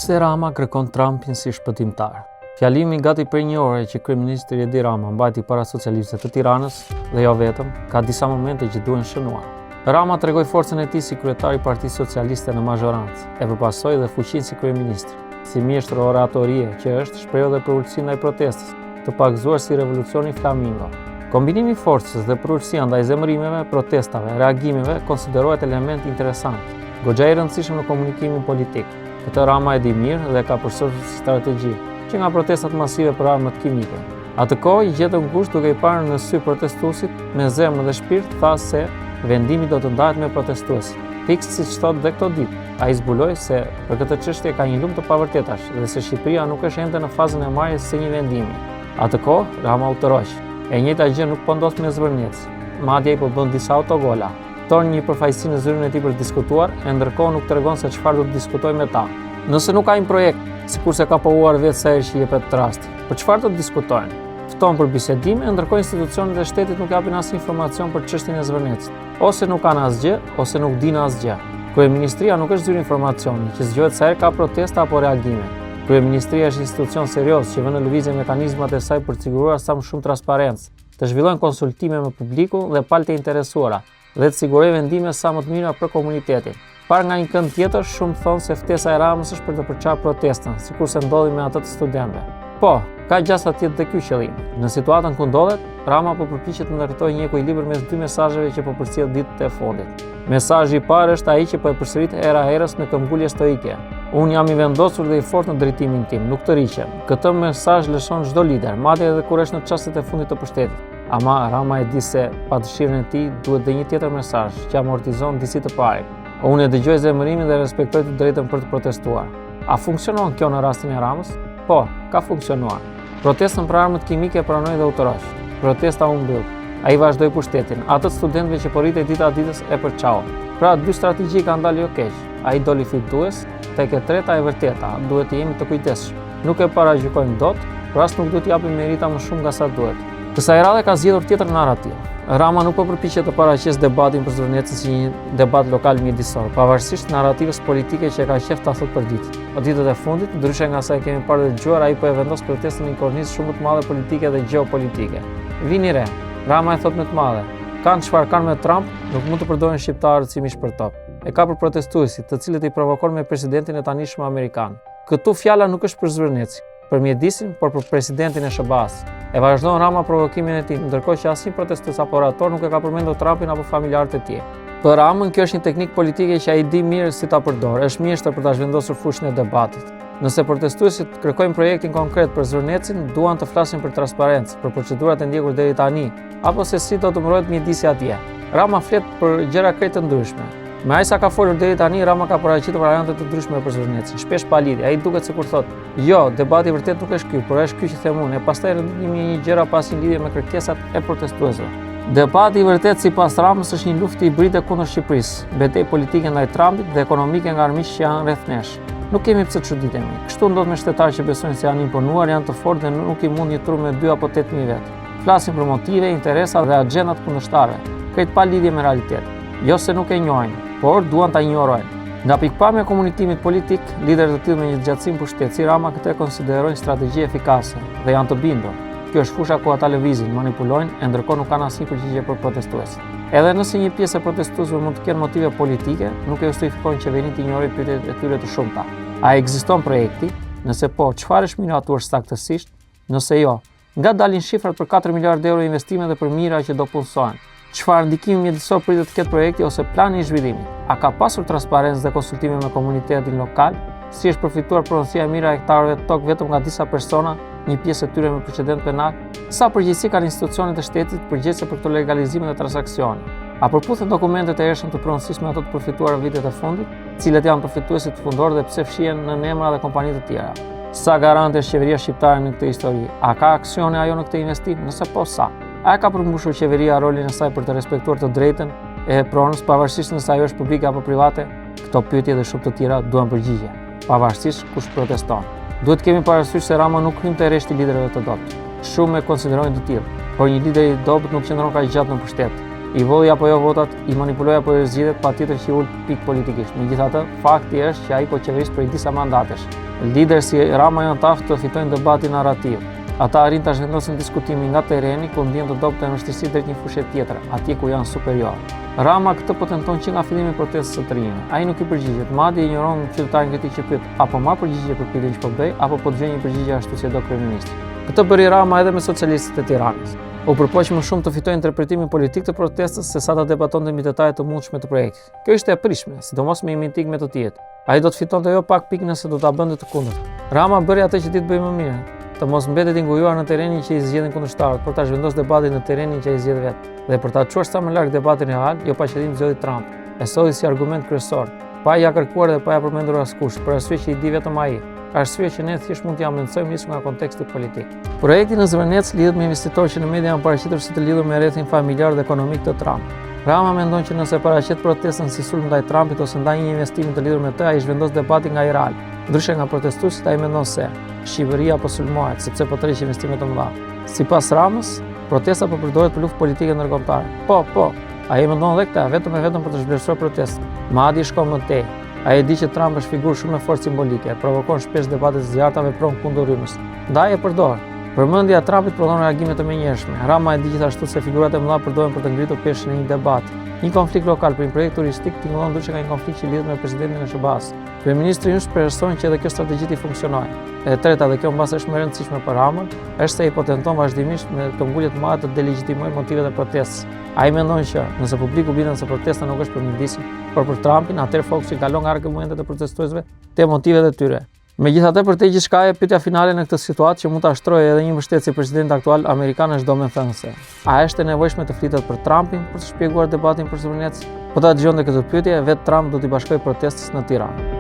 se Rama kërkon Trumpin si shpëtimtar. Fjalimi gati për një ore që kryeministri Edi Rama mbajti para socialistëve të Tiranës dhe jo vetëm, ka disa momente që duhen shënuar. Rama tregoi forcën e tij si kryetari i Partisë Socialiste në mazhorancë, e përpasoi dhe fuqinë si kryeministër. Si mjeshtër oratorie që është, shpreheu dhe për ulësinë ndaj protestës, të pagëzuar si revolucioni Flamingo. Kombinimi i forcës dhe përulësia ndaj zemërimeve, protestave, reagimeve konsiderohet element interesant, goxha i rëndësishëm në komunikimin politik. Këtë Rama e di mirë dhe ka përsëritur si strategji, që nga protestat masive për armët kimike. Atë kohë i gjetën ngushtë duke i parë në sy protestuesit, me zemër dhe shpirt tha se vendimi do të ndahet me protestuesit. Fiks siç thotë dhe këto ditë, ai zbuloi se për këtë çështje ka një lumë të pavërtetash dhe se Shqipëria nuk është ende në fazën e marrjes së një vendimi. Atë kohë Rama u tërhoq. E njëjta gjë nuk po ndodh me Zvërnec. Madje ai po bën disa autogola. Torn një përfaqësi në zyrën e tij për të diskutuar, e ndërkohë nuk tregon se çfarë do të diskutojë me ta. Nëse nuk ka një projekt, sikurse ka pohuar vetë sa herë që jepet rasti, për çfarë do të diskutojnë? Fton për bisedime, ndërkohë institucionet e shtetit nuk japin asnjë informacion për çështjen e Zvërnecit. Ose nuk kanë asgjë, ose nuk dinë asgjë. Kryeministria nuk është zyrë informacioni, që zgjohet sa herë ka protesta apo reagime. Kryeministria është institucion serioz që vën në lëvizje mekanizmat e saj për të siguruar sa më shumë transparencë, të zhvillojnë konsultime me publikun dhe palët e interesuara, dhe të sigurojë vendime sa më të mira për komunitetin. Par nga një kënd tjetër, shumë thonë se ftesa e Ramës është për të përçarë protestën, sikurse ndodhi me atë të studentëve. Po, ka gjasa tjetër dhe ky qëllim. Në situatën ku ndodhet, Rama po përpiqet të ndërtojë një ekuilibër mes dy mesazheve që po përcjell ditët e fundit. Mesazhi i parë është ai që po e përsërit era herës në këmbgulje stoike. Unë jam i vendosur dhe i fortë në drejtimin tim, nuk të riqem. Këtë mesazh lëshon çdo lider, madje edhe kur është në çastet e fundit të pushtetit. Ama Rama e di se pa dëshirën e tij duhet dhe një tjetër mesazh që amortizon disi të parin. Unë e dëgjoj zemërimin dhe respektoj të drejtën për të protestuar. A funksionon kjo në rastin e Ramës? Po, ka funksionuar. Protestën për armët kimike pranoi dhe u tërhoq. Protesta u mbyll. Ai vazhdoi pushtetin. Atë studentëve që po rritej dita ditës e përçau. Pra dy strategji kanë dalë jo keq. Ai doli fitues, tek e treta e vërteta, duhet të jemi të kujdesshëm. Nuk e paragjykojmë dot, por as nuk duhet t'i japim merita më shumë nga sa duhet. Kësaj radhe ka zgjedhur tjetër narrativ. Rama nuk po përpiqet të paraqesë debatin për Zvërnecin si një debat lokal mjedisor, pavarësisht narrativës politike që ka qef ta thotë për ditë. Në ditët e fundit, ndryshe nga sa e kemi parë dhe dëgjuar, ai po e vendos protestën në një kornizë shumë të madhe politike dhe gjeopolitike. Vini re, Rama e thot me të madhe. Kanë çfarë kanë me Trump, nuk mund të përdorin shqiptarët si mish për top. E ka për protestuesit, të cilët i provokon me presidentin e tanishëm amerikan. Këtu fjala nuk është për Zvërnecin, për mjedisin, por për presidentin e SBA-s. E vazhdon Rama provokimin e tij, ndërkohë që asnjë protestues apo orator nuk e ka përmendur Trumpin apo familjarët e tij. Për Ramën kjo është një teknikë politike që ai di mirë si ta përdor, është mjeshtër për ta zhvendosur fushën e debatit. Nëse protestuesit kërkojnë projektin konkret për Zvërnecin, duan të flasin për transparencë, për procedurat e ndjekur deri tani, apo se si do të mbrohet mjedisi atje. Rama flet për gjëra krejt të ndryshme. Me aq sa ka folur deri tani, Rama ka paraqitur variante të ndryshme për Zvërnecin, shpesh pa lidhje. Ai duket sikur thotë, "Jo, debati vërtet nuk është ky, por është ky që them unë." E pastaj rendimi i një gjëra pas një lidhje me kërkesat e protestuesve. Debati i vërtet sipas Ramës është një luftë hibride kundër Shqipërisë, betejë politike ndaj Trumpit dhe ekonomike nga armiqtë që janë rreth nesh. Nuk kemi pse të çuditemi. Kështu ndodh me shtetarë që besojnë se janë imponuar, janë të fortë dhe nuk i mund një trup me 2 apo 8000 vetë. Flasin për motive, interesa dhe agjendat kundërshtarëve, krejt pa lidhje me realitet. Jo se nuk e njohin, por duan ta ignorojnë. Nga pikpamja e komunikimit politik, liderët e tillë me një gjatësim pushteti si Rama këtë e konsiderojnë strategji efikase dhe janë të bindur. Kjo është fusha ku ata lëvizin, manipulojnë, e ndërkohë nuk kanë asnjë përgjigje për protestuesit. Edhe nëse një pjesë e protestuesve mund të kenë motive politike, nuk e justifikojnë qeverinë të ignorojë pyetjet e tyre të shumta. A ekziston projekti? Nëse po, çfarë është miratuar saktësisht? Nëse jo, nga dalin shifrat për 4 miliardë euro investime dhe për mira që do punësohen? Çfarë ndikimi mjedisor pritet të ketë projekti ose plani i zhvillimit? A ka pasur transparencë dhe konsultime me komunitetin lokal? Si është përfituar pronësia e mira e hektarëve të tokë vetëm nga disa persona, një pjesë e tyre me precedent penal? Sa përgjegjësi kanë institucionet e shtetit përgjegjëse për këto legalizime dhe transaksione? A përputhen dokumentet e errshëm të pronësisë me ato të përfituara në vitet e fundit, cilët janë përfituesit fundor dhe pse fshihen në emra dhe kompani të tjera? Sa garante është qeveria shqiptare në këtë histori? A ka aksione ajo në këtë investim? Nëse po, sa? A ka përmbushur qeveria rolin e saj për të respektuar të drejtën e pronës, pavarësisht nëse ajo është publike apo private? Këto pyetje dhe shumë të tjera duan përgjigje, pavarësisht kush proteston. Duhet kemi parasysh se Rama nuk hyn te rreshti liderëve të dobët. Shumë e konsiderojnë të tillë, por një lider i dobët nuk qëndron kaq gjatë në pushtet. i vodhi apo jo votat, i manipuloi apo jo zgjedhjet, patjetër që i ul pik politikisht. Megjithatë, fakti është që ai po qeveris prej disa mandatesh. Lider si Rama janë taftë të fitojnë debati narrativ. Ata arrin ta zhvendosin diskutimin nga terreni ku ndjen të dobët e vështirësi drejt një fushe tjetër, atje ku janë superior. Rama këtë po tenton që nga fillimi i protestës së të rinjve. Ai nuk i përgjigjet, madje ignoron qytetarin kritik që pyet apo marr përgjigje për pyetjen që po bëj, apo po dëgjoj një përgjigje ashtu si do kryeministri. Këtë bëri Rama edhe me socialistët e Tiranës. U përpoq më shumë të fitojë interpretimin politik të protestës se sa ta debatonte mbi detajet të mundshme të projektit. Kjo ishte e prishme, sidomos me imitik me të tjerë. Ai do të fitonte jo pak pikë nëse do ta bënte të kundërt. Rama bëri atë që ditë bëj më mirë, të mos mbetet i ngujuar në terrenin që i zgjedhin kundërshtarët, por ta zhvendos debatin në terrenin që i zgjedh vetë. Dhe për ta çuar sa më larg debatin real, jo pa qëllim zgjodhi Trump. E solli si argument kryesor, pa ja kërkuar dhe pa ja përmendur askush, për arsye që i di vetëm ai. Arsye që ne thjesht mund t'ja mendsojmë nisur nga konteksti politik. Projekti në Zvërnec lidhet me investitorë që në media janë paraqitur si të lidhur me rrethin familjar dhe ekonomik të Trump. Rama mendon që nëse paraqet protestën si sulm ndaj Trumpit ose ndaj një investimi të lidhur me të, ai zhvendos debatin nga i real. Ndryshe nga protestuesit, ai mendon se Shqipëria po sulmohet sepse po tërheq investime të mëdha. Sipas Ramës, protesta po përdoret për luftë politike ndërkombëtare. Po, ai mendon edhe këtë, vetëm e vetëm për të zhvlerësuar protestën. Madje shkon më tej. Ai e di që Trump është figurë shumë me forcë simbolike, provokon shpesh debate të zjarrta me pron kundër rrymës. Ndaj e përdor. Përmendja e Trumpit prodhon reagime të menjëhershme. Rama e di gjithashtu se figurat e mëdha përdoren për të ngritur peshën e një debati. Një konflikt lokal për një projekt turistik tingëllon ndryshe nga një konflikt që lidhet me presidentin e SBA-s. Kryeministri ynë shpreson që edhe kjo strategji të funksionojë. E treta, dhe kjo mbas është më e rëndësishme për Ramën, është se ai po tenton vazhdimisht me këmbgulje të mëdha të delegitimojë motivet e protestës. Ai mendon që nëse publiku bindet se protesta nuk është për mjedisin, por për Trumpin, atëherë fokusi kalon nga argumentet e protestuesve te motivet e tyre. Megjithatë, për të gjithçka e pyetja finale në këtë situatë që mund ta shtrojë edhe një mbështetës si presidenti aktual amerikan është domethënë se a është e nevojshme të flitet për Trumpin për të shpjeguar debatin për Zvërnec? Po ta dëgjonte këtë pyetje, vetë Trump do t'i bashkojë protestës në Tiranë.